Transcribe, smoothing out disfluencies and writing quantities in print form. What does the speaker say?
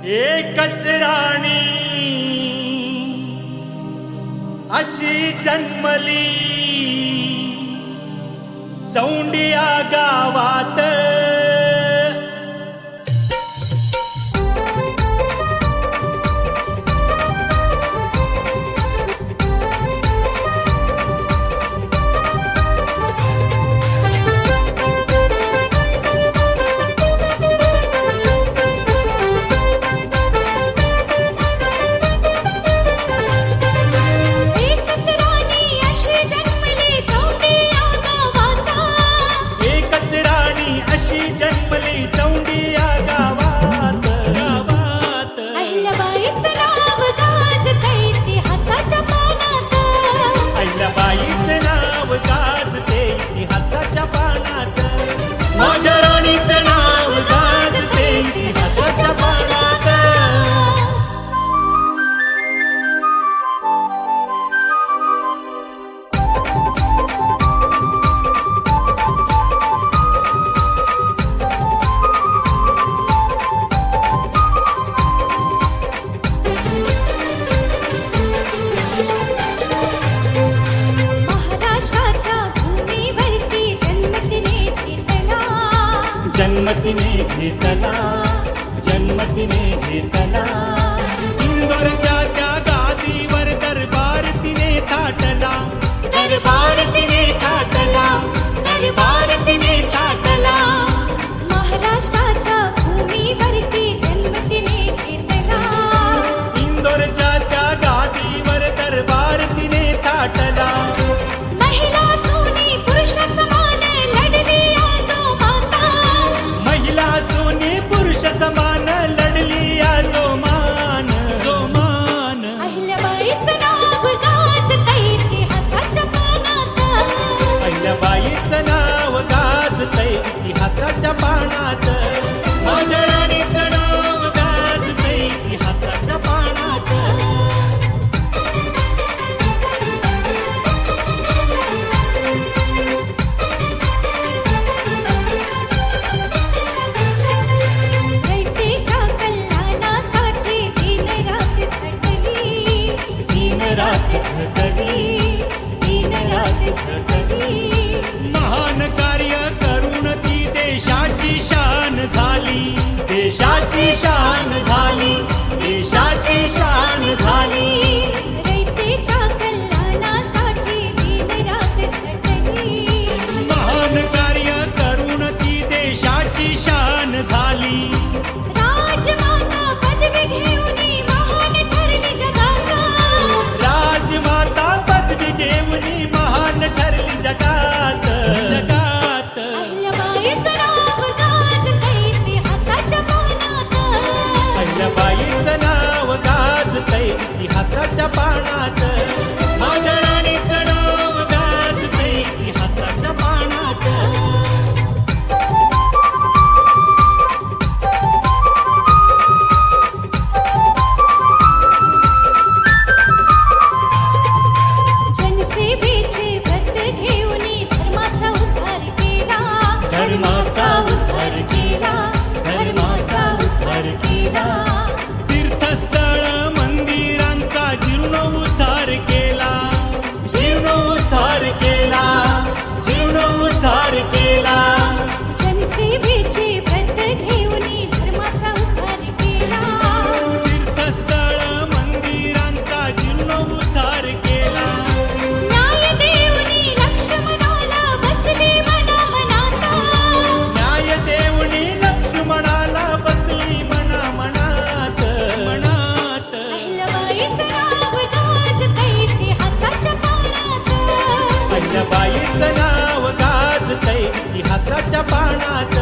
एकच राणी अशी जन्मली चौंडिया गावात। जन्मतिने घेतला, जन्मतिने घेतला, इंदोरच्या त्या गादीवर दरबार तिने थाटला, दरबार तिने थाटला, दरबार तिने थाटला। महाराष्ट्राच्या भूमीवरती जन्मतिने घेतला, इंदोरच्या त्या गादीवर दरबार तिने थाटला। महिला सोनी पुरुष समान लढली आजो माता, महिला सोनी पुरुष समान लढली आजो मान, जो मान। अहिल्याबाईचं नाव गाजतंय इतिहासाच्या पानात, अहिल्याबाईचं नाव गाजतंय इतिहासाच्या पानात। माझ्या राणीचं नाव गाजतंय इतिहासाच्या पानात। रयतेच्या कल्याणासाठी दिनरात झटली, दिनरात झटली, दिनरात झटली। महान कार्य करून ती देशाची शान झाली, देशाची शान झाली, देशाची शान झाली। रयतेच्या कल्याणासाठी दिनरात झटली, महान कार्य करून ती देशाची शान झाली। राजमाता पदवी घेऊन महान ठरली जगात, राजमाता पदवी घेऊन महान ठरली जगात, जगात। अहिल्याबाईचं नाव गाजतंय इतिहासाच्या पानात, अहिल्याबाईचं नाव गाजतंय इतिहासाच्या पानात। माझ्या राणीचं नाव गाजतंय इतिहासाच्या पानात। जनसेवेचे व्रत घेऊन धर्माचा उद्धार केला, धर्माचा उद्धार केला, धर्माचा उद्धार केला। तीर्थस्थळ मंदिरांचा जीर्णोद्धार केला, जीर्णोद्धार केला, जीर्णोद्धार केला। जनसेवेचे व्रत घेऊन धर्माचा उद्धार केला, तीर्थस्थळ मंदिरांचा जीर्णोद्धार केला। न्याय देऊनी लक्ष्मणाला बसली मना मनात, न्याय देऊनी लक्ष्मणाला बसली मना मनात, मनात। अहिल्याबाईचं नाव गाजतंय इतिहासाच्या पानात, अहिल्याबाईचं नाव गाजतंय इतिहासाच्या पानात।